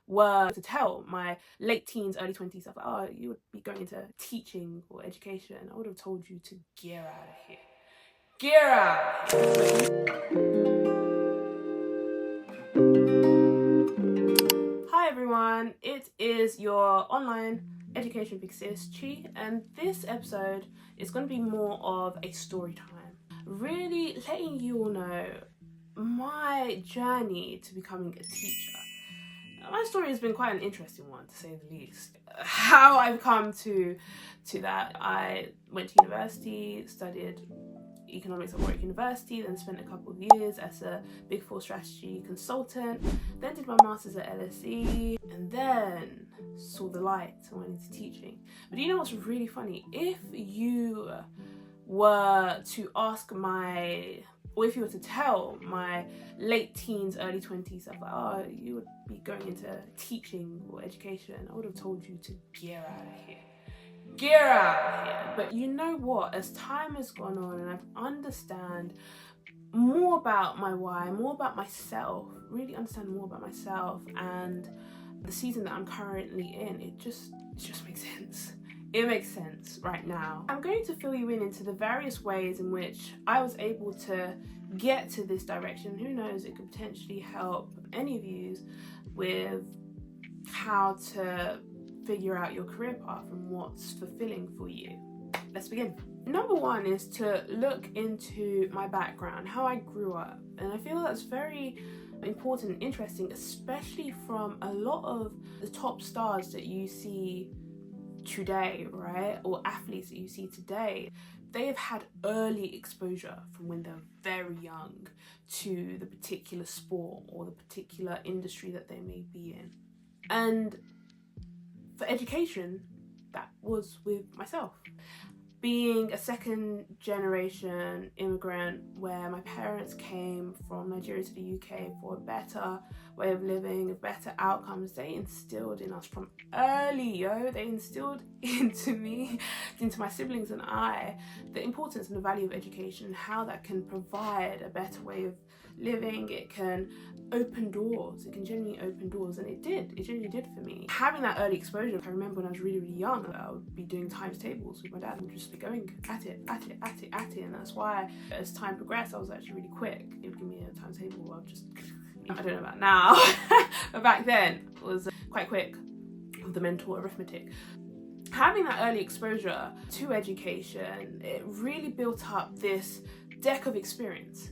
were to tell my late teens, early 20s stuff, like, oh, you would be going into teaching or education, I would have told you to gear out of here. Gear out of here. Hi everyone, it is your online education big sis Chi, and this episode is going to be more of a story time. Really letting you all know my journey to becoming a teacher. My story has been quite an interesting one, to say the least. How I've come to that. I went to university, studied economics at Warwick University, then spent a couple of years as a Big Four strategy consultant, then did my masters at LSE, and then saw the light and went into teaching. But you know what's really funny? If you were to if you were to tell my late teens, early 20s stuff, like, oh, you would be going into teaching or education, I would have told you to gear out of here. Gear out of here. But you know what? As time has gone on and I've understand more about my why, more about myself, really understand more about myself and the season that I'm currently in, it just makes sense. It makes sense right now. I'm going to fill you into the various ways in which I was able to get to this direction. Who knows, it could potentially help any of you with how to figure out your career path and what's fulfilling for you. Let's begin. Number one is to look into my background, how I grew up. And I feel that's very important and interesting, especially from a lot of the top stars that you see today, right? Or athletes that you see today. They have had early exposure from when they're very young to the particular sport or the particular industry that they may be in. And for education, that was with myself. Being a second generation immigrant where my parents came from Nigeria to the UK for a better way of living, better outcomes, they instilled in us from early, they instilled into me, into my siblings and I, the importance and the value of education and how that can provide a better way of living. It can open doors, it can genuinely open doors, and it genuinely did for me. Having that early exposure, I remember when I was really, really young, I would be doing times tables with my dad and we'd just be going at it, and that's why as time progressed I was actually really quick. He would give me a times table, I'll just, I don't know about now, but back then it was quite quick with the mental arithmetic. Having that early exposure to education, it really built up this deck of experience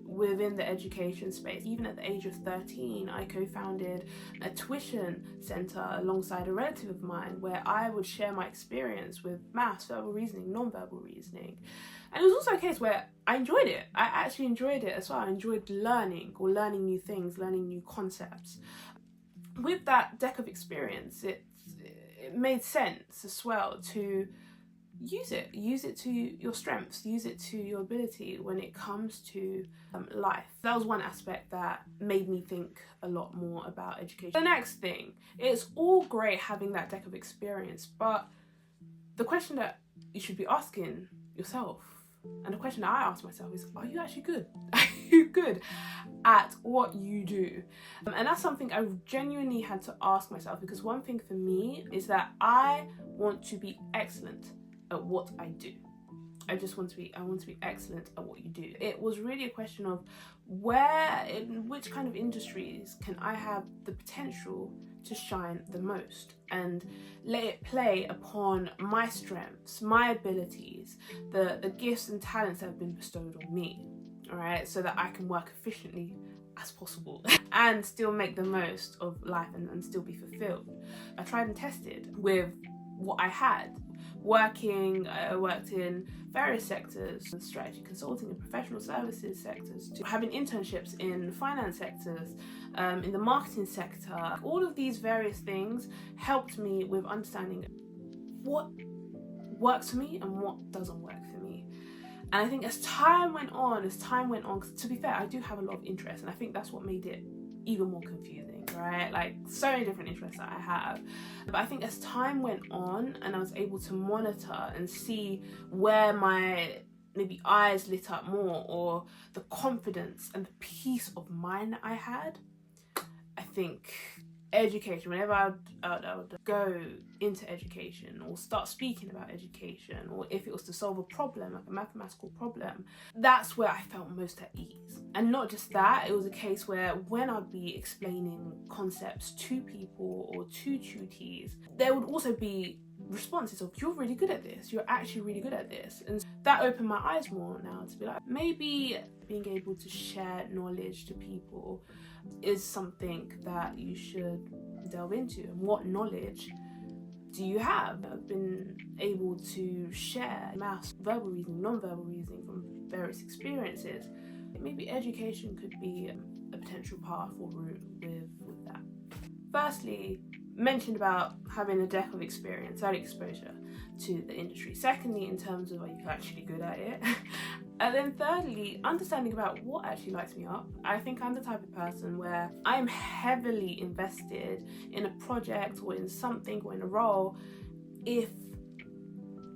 within the education space. Even at the age of 13, I co-founded a tuition centre alongside a relative of mine where I would share my experience with maths, verbal reasoning, non-verbal reasoning. And it was also a case where I enjoyed it. I actually enjoyed it as well. I enjoyed learning new things, learning new concepts. With that deck of experience, it made sense as well to use it to your strengths, use it to your ability when it comes to life. That was one aspect that made me think a lot more about education. The next thing, it's all great having that deck of experience, but the question that you should be asking yourself, and the question that I ask myself is, are you actually good? Are you good at what you do? And that's something I genuinely had to ask myself, because one thing for me is that I want to be excellent at what I do. I want to be excellent at what you do. It was really a question of in which kind of industries can I have the potential to shine the most and let it play upon my strengths, my abilities, the gifts and talents that have been bestowed on me, all right, so that I can work efficiently as possible and still make the most of life and still be fulfilled. I tried and tested with what I had. I worked in various sectors, strategy consulting and professional services sectors, to having internships in finance sectors, in the marketing sector. All of these various things helped me with understanding what works for me and what doesn't work for me. And I think as time went on, 'cause to be fair, I do have a lot of interest, and I think that's what made it even more confusing, right? Like, so many different interests that I have. But I think as time went on and I was able to monitor and see where my maybe eyes lit up more, or the confidence and the peace of mind that I had, I think education, whenever I would go into education or start speaking about education, or if it was to solve a problem, like a mathematical problem, that's where I felt most at ease. And not just that, it was a case where when I'd be explaining concepts to people or to tutees, there would also be responses of, you're really good at this, you're actually really good at this. And that opened my eyes more now to be like, maybe being able to share knowledge to people is something that you should delve into. And what knowledge do you have? I've been able to share maths, verbal reasoning, non-verbal reasoning from various experiences. Maybe education could be a potential path or route with that. Firstly, mentioned about having a depth of experience, early exposure to the industry. Secondly, in terms of, are you actually good at it? And then thirdly, understanding about what actually lights me up. I think I'm the type of person where I'm heavily invested in a project or in something or in a role if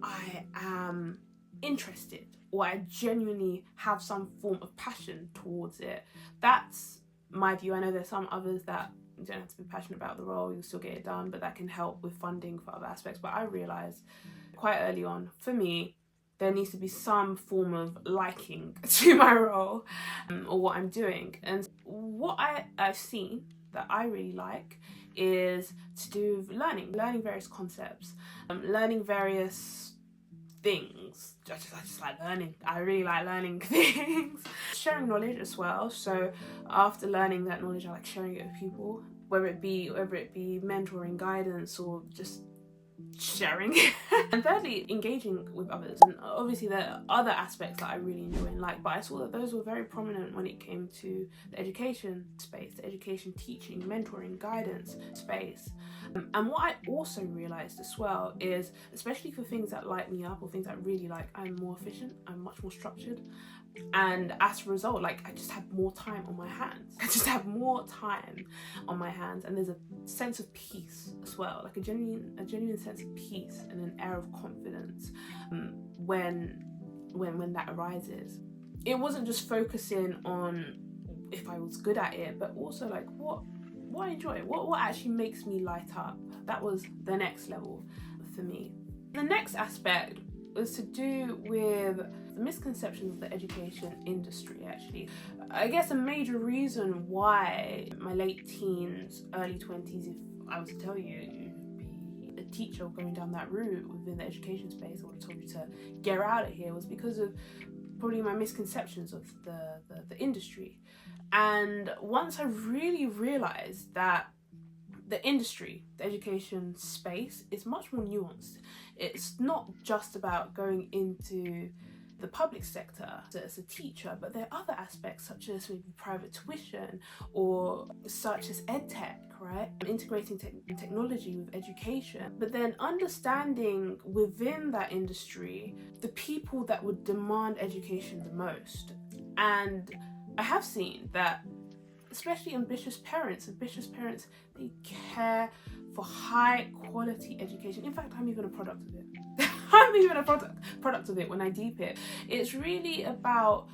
I am interested or I genuinely have some form of passion towards it. That's my view. I know there's some others that you don't have to be passionate about the role, you'll still get it done, but that can help with funding for other aspects. But I realised quite early on, for me, there needs to be some form of liking to my role or what I'm doing. And what I've seen that I really like is to do with learning various concepts, learning various things. I just like learning. I really like learning things. Sharing knowledge as well. So after learning that knowledge, I like sharing it with people, whether it be mentoring, guidance, or just sharing. And thirdly, engaging with others. And obviously there are other aspects that I really enjoy and like, but I saw that those were very prominent when it came to the education space, the education, teaching, mentoring, guidance space. And what I also realised as well is, especially for things that light me up or things that I really like, I'm more efficient, I'm much more structured. And as a result, like, I just have more time on my hands. And there's a sense of peace as well, like a genuine sense of peace and an air of confidence when that arises. It wasn't just focusing on if I was good at it, but also like what I enjoy, what actually makes me light up. That was the next level for me. The next aspect was to do with the misconceptions of the education industry, actually. I guess a major reason why my late teens, early 20s, if I was to tell you, be a teacher going down that route within the education space, I would have told you to get out of here, was because of probably my misconceptions of the industry. And once I really realised that the industry, the education space, is much more nuanced. It's not just about going into the public sector as a teacher, but there are other aspects such as maybe private tuition or such as edtech, right? Integrating technology with education, but then understanding within that industry the people that would demand education the most. And I have seen that especially ambitious parents, they care for high quality education. In fact, I'm even a product of it. I'm even a product of it when I deep it. It's really about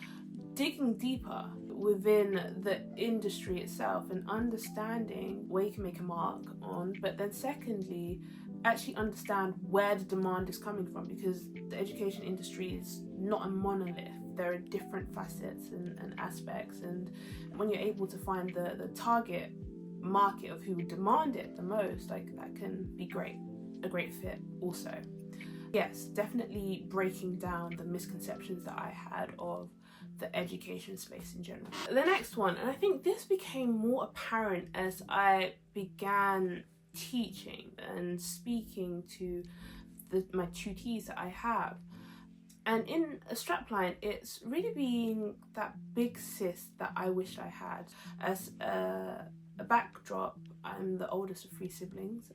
digging deeper within the industry itself and understanding where you can make a mark on, but then secondly, actually understand where the demand is coming from, because the education industry is not a monolith. There are different facets and aspects, and when you're able to find the target market of who would demand it the most, like, that can be a great fit also. Yes, definitely breaking down the misconceptions that I had of the education space in general. The next one, and I think this became more apparent as I began teaching and speaking to my tutees that I have. And in a strapline, it's really being that big sis that I wish I had. As a backdrop, I'm the oldest of 3 siblings.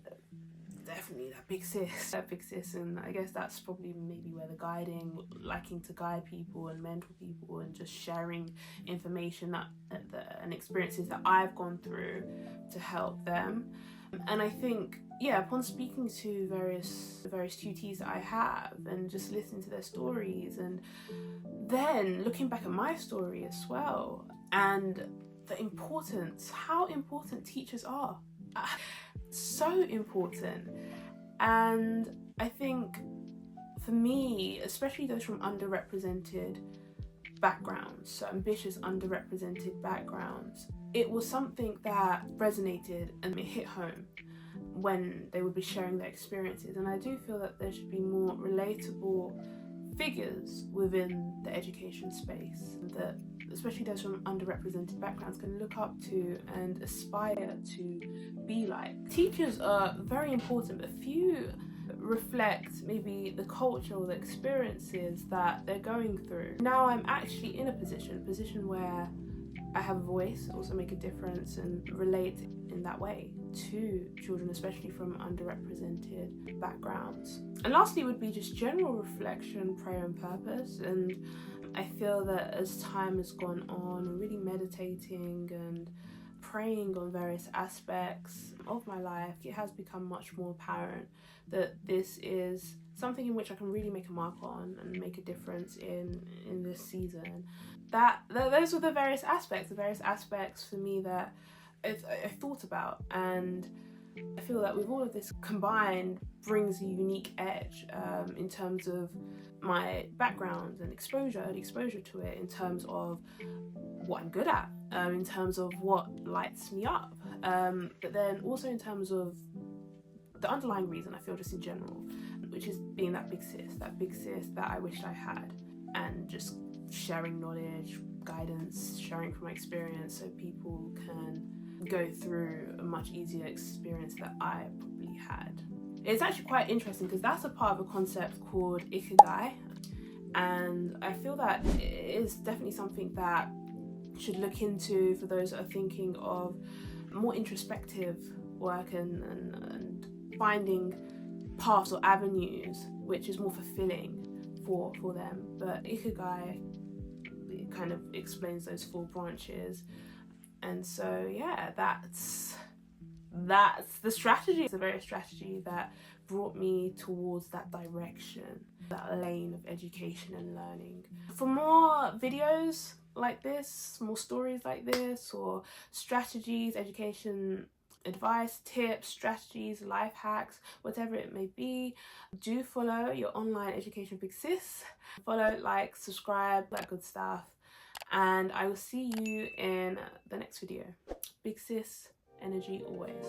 Definitely that big sis, and I guess that's probably maybe where the guiding, liking to guide people and mentor people and just sharing information and experiences that I've gone through to help them. And I think, yeah, upon speaking to various tutees that I have and just listening to their stories and then looking back at my story as well and the importance, how important teachers are. So important. And I think for me, especially those from underrepresented backgrounds, so ambitious underrepresented backgrounds, it was something that resonated and it hit home when they would be sharing their experiences. And I do feel that there should be more relatable figures within the education space that especially those from underrepresented backgrounds can look up to and aspire to be like. Teachers are very important, but few reflect maybe the culture or the experiences that they're going through. Now I'm actually in a position where I have a voice, also make a difference and relate in that way to children, especially from underrepresented backgrounds. And lastly would be just general reflection, prayer and purpose. And I feel that as time has gone on, really meditating and praying on various aspects of my life, it has become much more apparent that this is something in which I can really make a mark on and make a difference in this season. Those were the various aspects for me that I thought about, and I feel that with all of this combined brings a unique edge in terms of my background and exposure to it, in terms of what I'm good at, in terms of what lights me up, but then also in terms of the underlying reason I feel just in general, which is being that big sis that I wished I had, and just sharing knowledge, guidance, sharing from my experience so people can go through a much easier experience that I probably had. It's actually quite interesting because that's a part of a concept called ikigai, and I feel that it is definitely something that should look into for those that are thinking of more introspective work and finding paths or avenues which is more fulfilling for them. But ikigai, it kind of explains those 4 branches. And so yeah, that's the strategy. It's the very strategy that brought me towards that direction, that lane of education and learning. For more videos like this, more stories like this, or strategies, education advice, tips, strategies, life hacks, whatever it may be, do follow your online education big sis. Follow, like, subscribe, that good stuff. And I will see you in the next video. Big sis energy always.